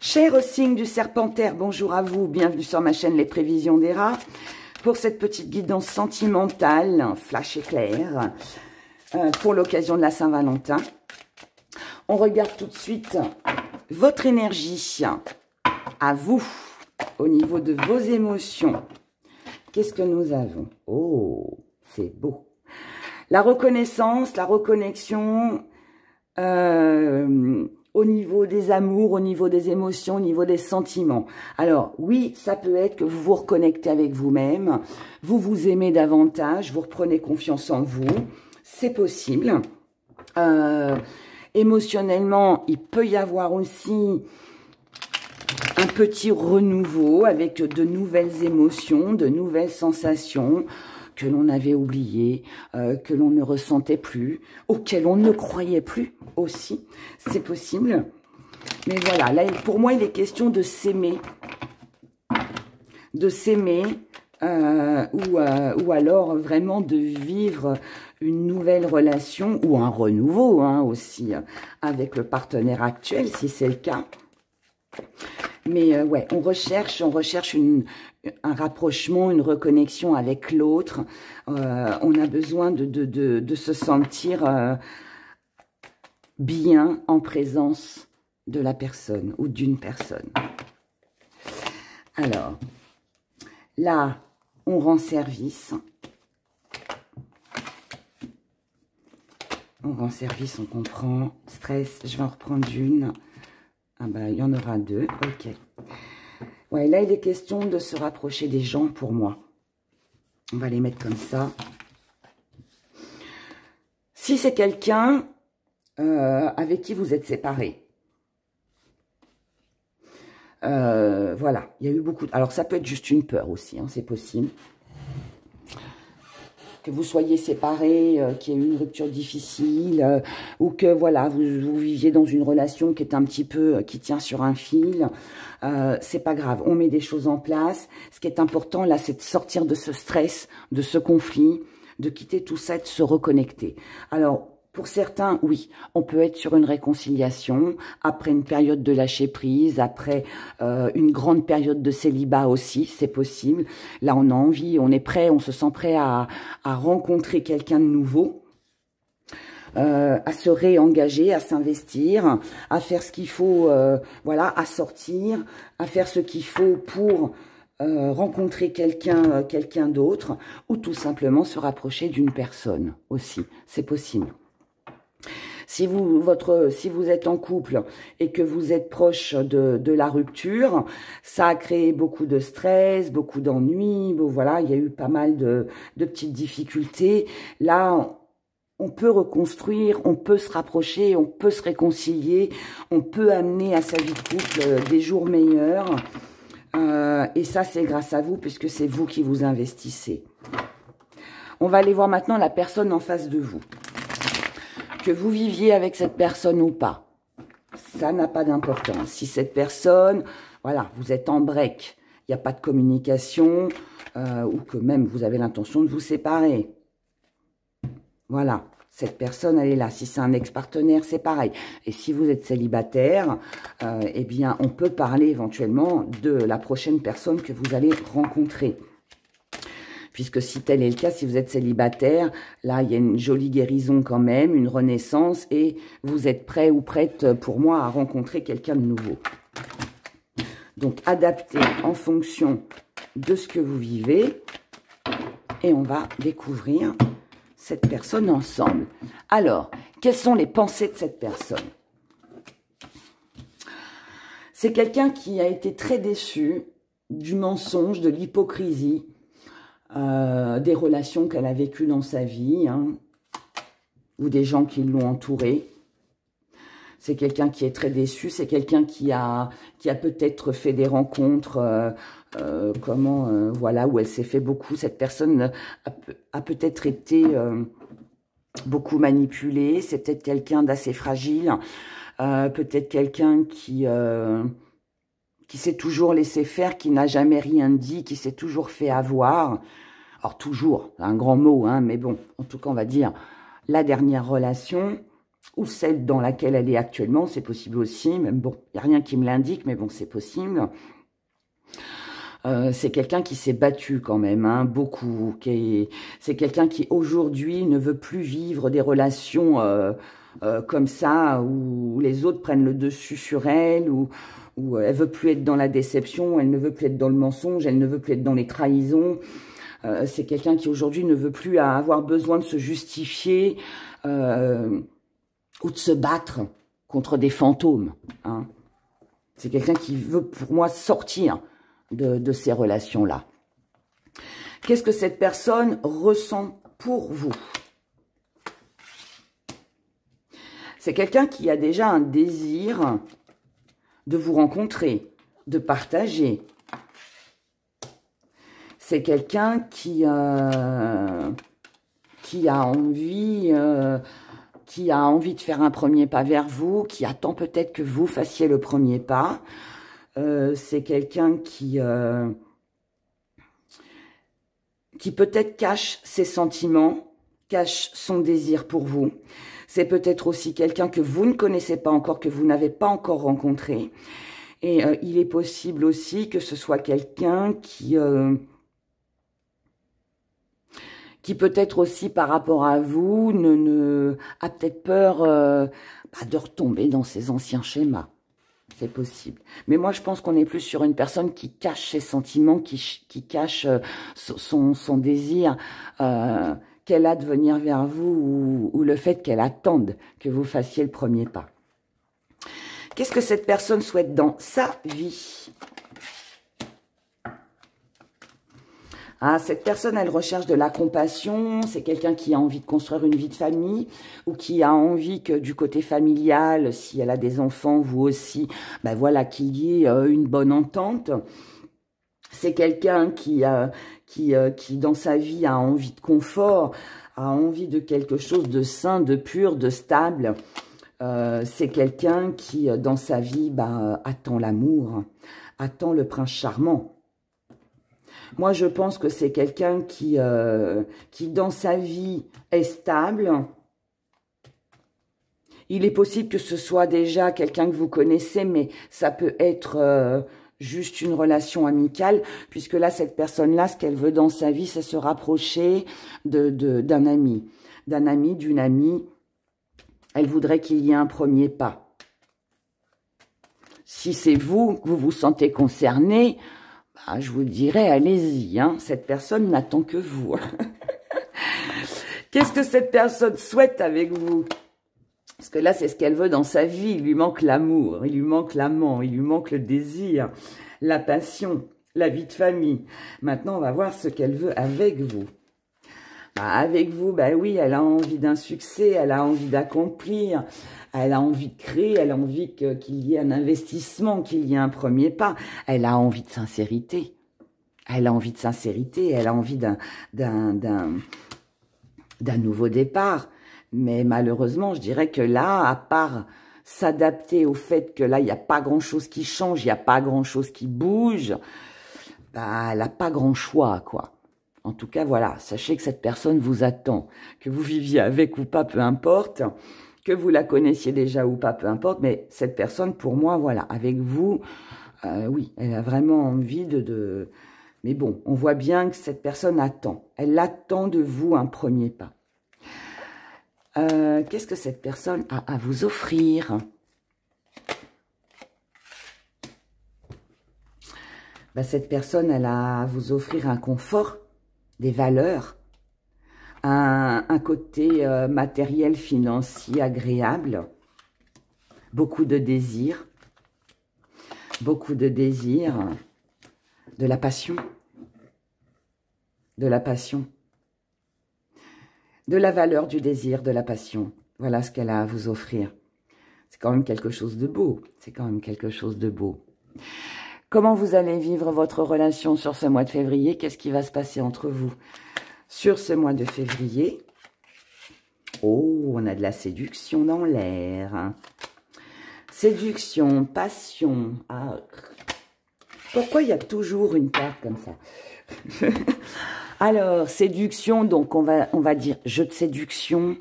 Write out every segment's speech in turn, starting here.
Cher signe du Serpentaire, bonjour à vous, bienvenue sur ma chaîne Les Prévisions des Rats. Pour cette petite guidance sentimentale, flash éclair, pour l'occasion de la Saint-Valentin. On regarde tout de suite votre énergie à vous, au niveau de vos émotions. Qu'est-ce que nous avons? Oh, c'est beau. La reconnaissance, la reconnexion, au niveau des amours, au niveau des émotions, au niveau des sentiments. Alors, oui, ça peut être que vous vous reconnectez avec vous-même, vous vous aimez davantage, vous reprenez confiance en vous, c'est possible. Émotionnellement, il peut y avoir aussi un petit renouveau avec de nouvelles émotions, de nouvelles sensations que l'on avait oubliées, que l'on ne ressentait plus, auxquelles on ne croyait plus aussi. C'est possible. Mais voilà, là, pour moi, il est question de s'aimer. De s'aimer ou alors vraiment de vivre une nouvelle relation ou un renouveau aussi avec le partenaire actuel, si c'est le cas. Mais ouais, on recherche un rapprochement, une reconnexion avec l'autre. On a besoin de se sentir bien en présence de la personne ou d'une personne. Alors, là, on rend service. On rend service, on comprend. Stress, je vais en reprendre une. Ah ben, il y en aura deux, ok. Ouais, là, il est question de se rapprocher des gens pour moi. On va les mettre comme ça. Si c'est quelqu'un avec qui vous êtes séparés. Voilà, il y a eu beaucoup... Alors, ça peut être juste une peur aussi, c'est possible. Que vous soyez séparés, qu'il y ait eu une rupture difficile, ou que voilà, vous viviez dans une relation qui est un petit peu, qui tient sur un fil, c'est pas grave, on met des choses en place. Ce qui est important là, c'est de sortir de ce stress, de ce conflit, de quitter tout ça, de se reconnecter. Alors, pour certains, oui, on peut être sur une réconciliation, après une période de lâcher prise, après une grande période de célibat aussi, c'est possible. Là, on a envie, on est prêt, on se sent prêt à rencontrer quelqu'un de nouveau, à se réengager, à s'investir, à faire ce qu'il faut, voilà, à sortir, à faire ce qu'il faut pour rencontrer quelqu'un d'autre, ou tout simplement se rapprocher d'une personne aussi, c'est possible. Si vous êtes en couple et que vous êtes proche de la rupture, ça a créé beaucoup de stress, beaucoup d'ennuis. Bon, voilà, il y a eu pas mal de petites difficultés. Là, on peut reconstruire, on peut se rapprocher, on peut se réconcilier, on peut amener à sa vie de couple des jours meilleurs. Et ça, c'est grâce à vous, puisque c'est vous qui vous investissez. On va aller voir maintenant la personne en face de vous. Que vous viviez avec cette personne ou pas, ça n'a pas d'importance. Si cette personne, voilà, vous êtes en break, il n'y a pas de communication, ou que même vous avez l'intention de vous séparer. Voilà, cette personne, elle est là. Si c'est un ex-partenaire, c'est pareil. Et si vous êtes célibataire, eh bien, on peut parler éventuellement de la prochaine personne que vous allez rencontrer. Puisque si tel est le cas, si vous êtes célibataire, là, il y a une jolie guérison quand même, une renaissance, et vous êtes prêt ou prête, pour moi, à rencontrer quelqu'un de nouveau. Donc, adaptez en fonction de ce que vous vivez, et on va découvrir cette personne ensemble. Alors, quelles sont les pensées de cette personne? C'est quelqu'un qui a été très déçu du mensonge, de l'hypocrisie, des relations qu'elle a vécues dans sa vie, ou des gens qui l'ont entourée. C'est quelqu'un qui est très déçu, c'est quelqu'un qui a peut-être fait des rencontres, voilà, où elle s'est fait beaucoup. Cette personne a peut-être été beaucoup manipulée, c'est peut-être quelqu'un d'assez fragile, peut-être quelqu'un qui s'est toujours laissé faire, qui n'a jamais rien dit, qui s'est toujours fait avoir. Alors toujours, un grand mot, mais bon, en tout cas, on va dire la dernière relation, ou celle dans laquelle elle est actuellement, c'est possible aussi, même bon, il n'y a rien qui me l'indique, mais bon, c'est possible. C'est quelqu'un qui s'est battu quand même, hein, beaucoup. C'est quelqu'un qui aujourd'hui ne veut plus vivre des relations comme ça, où les autres prennent le dessus sur elle, où elle veut plus être dans la déception, elle ne veut plus être dans le mensonge, elle ne veut plus être dans les trahisons. C'est quelqu'un qui aujourd'hui ne veut plus avoir besoin de se justifier ou de se battre contre des fantômes. Hein. C'est quelqu'un qui veut, pour moi, sortir de ces relations-là. Qu'est-ce que cette personne ressent pour vous? C'est quelqu'un qui a déjà un désir de vous rencontrer, de partager. C'est quelqu'un qui a envie de faire un premier pas vers vous, qui attend peut-être que vous fassiez le premier pas. C'est quelqu'un qui peut-être cache ses sentiments, cache son désir pour vous. C'est peut-être aussi quelqu'un que vous ne connaissez pas encore, que vous n'avez pas encore rencontré. Et il est possible aussi que ce soit quelqu'un qui peut-être aussi par rapport à vous a peut-être peur de retomber dans ses anciens schémas. C'est possible. Mais moi, je pense qu'on est plus sur une personne qui cache ses sentiments, qui cache son désir qu'elle a de venir vers vous ou le fait qu'elle attende que vous fassiez le premier pas. Qu'est-ce que cette personne souhaite dans sa vie? Ah, cette personne, elle recherche de la compassion, c'est quelqu'un qui a envie de construire une vie de famille ou qui a envie que du côté familial, si elle a des enfants, vous aussi, ben voilà, qu'il y ait une bonne entente. C'est quelqu'un qui, dans sa vie, a envie de confort, a envie de quelque chose de sain, de pur, de stable. C'est quelqu'un qui, dans sa vie, attend l'amour, attend le prince charmant. Moi, je pense que c'est quelqu'un qui, dans sa vie, est stable. Il est possible que ce soit déjà quelqu'un que vous connaissez, mais ça peut être juste une relation amicale, puisque là, cette personne-là, ce qu'elle veut dans sa vie, c'est se rapprocher d'un ami, d'une amie. Elle voudrait qu'il y ait un premier pas. Si c'est vous, que vous vous sentez concerné, je vous dirais, allez-y, hein, cette personne n'attend que vous. Qu'est-ce que cette personne souhaite avec vous? Parce que là, c'est ce qu'elle veut dans sa vie. Il lui manque l'amour, il lui manque l'amant, il lui manque le désir, la passion, la vie de famille. Maintenant, on va voir ce qu'elle veut avec vous. Avec vous, oui, elle a envie d'un succès, elle a envie d'accomplir, elle a envie de créer, elle a envie qu'il y ait un investissement, qu'il y ait un premier pas. Elle a envie de sincérité. Elle a envie de sincérité, elle a envie d'un nouveau départ. Mais malheureusement, je dirais que là, à part s'adapter au fait que là, il n'y a pas grand-chose qui change, il n'y a pas grand-chose qui bouge, elle n'a pas grand choix, quoi. En tout cas, voilà, sachez que cette personne vous attend. Que vous viviez avec ou pas, peu importe. Que vous la connaissiez déjà ou pas, peu importe. Mais cette personne, pour moi, voilà, avec vous, oui, elle a vraiment envie de... Mais bon, on voit bien que cette personne attend. Elle attend de vous un premier pas. Qu'est-ce que cette personne a à vous offrir? Cette personne, elle a à vous offrir un confort, des valeurs, un côté matériel, financier agréable, beaucoup de désirs, de la passion, de la valeur, du désir, de la passion. Voilà ce qu'elle a à vous offrir. C'est quand même quelque chose de beau, c'est quand même quelque chose de beau. Comment vous allez vivre votre relation sur ce mois de février? Qu'est-ce qui va se passer entre vous sur ce mois de février? Oh, on a de la séduction dans l'air. Séduction, passion. Ah. Pourquoi il y a toujours une carte comme ça? Alors, séduction, donc on va dire jeu de séduction,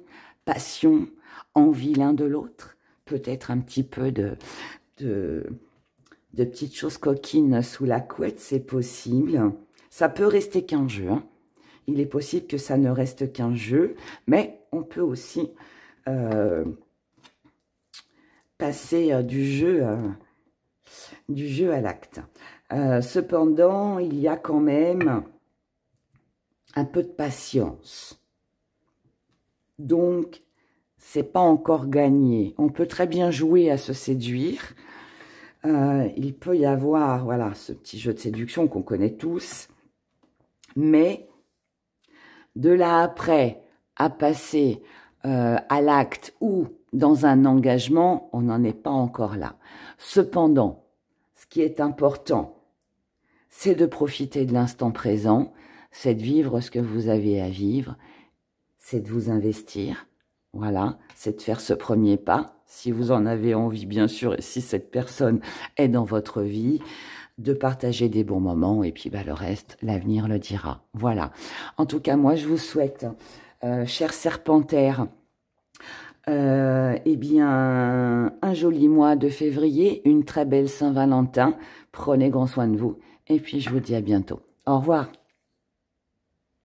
passion, envie l'un de l'autre, peut-être un petit peu de petites choses coquines sous la couette, c'est possible. Ça peut rester qu'un jeu, hein. Il est possible que ça ne reste qu'un jeu, mais on peut aussi passer du jeu à l'acte. Cependant, il y a quand même un peu de patience. Donc, c'est pas encore gagné. On peut très bien jouer à se séduire. Il peut y avoir, voilà, ce petit jeu de séduction qu'on connaît tous. Mais de là après, à passer à l'acte ou dans un engagement, on n'en est pas encore là. Cependant, ce qui est important, c'est de profiter de l'instant présent, c'est de vivre ce que vous avez à vivre, c'est de vous investir, voilà, c'est de faire ce premier pas, si vous en avez envie bien sûr, et si cette personne est dans votre vie, de partager des bons moments, et puis le reste, l'avenir le dira. Voilà. En tout cas, moi, je vous souhaite, chers serpentaires, eh bien, un joli mois de février, une très belle Saint-Valentin. Prenez grand soin de vous, et puis je vous dis à bientôt. Au revoir.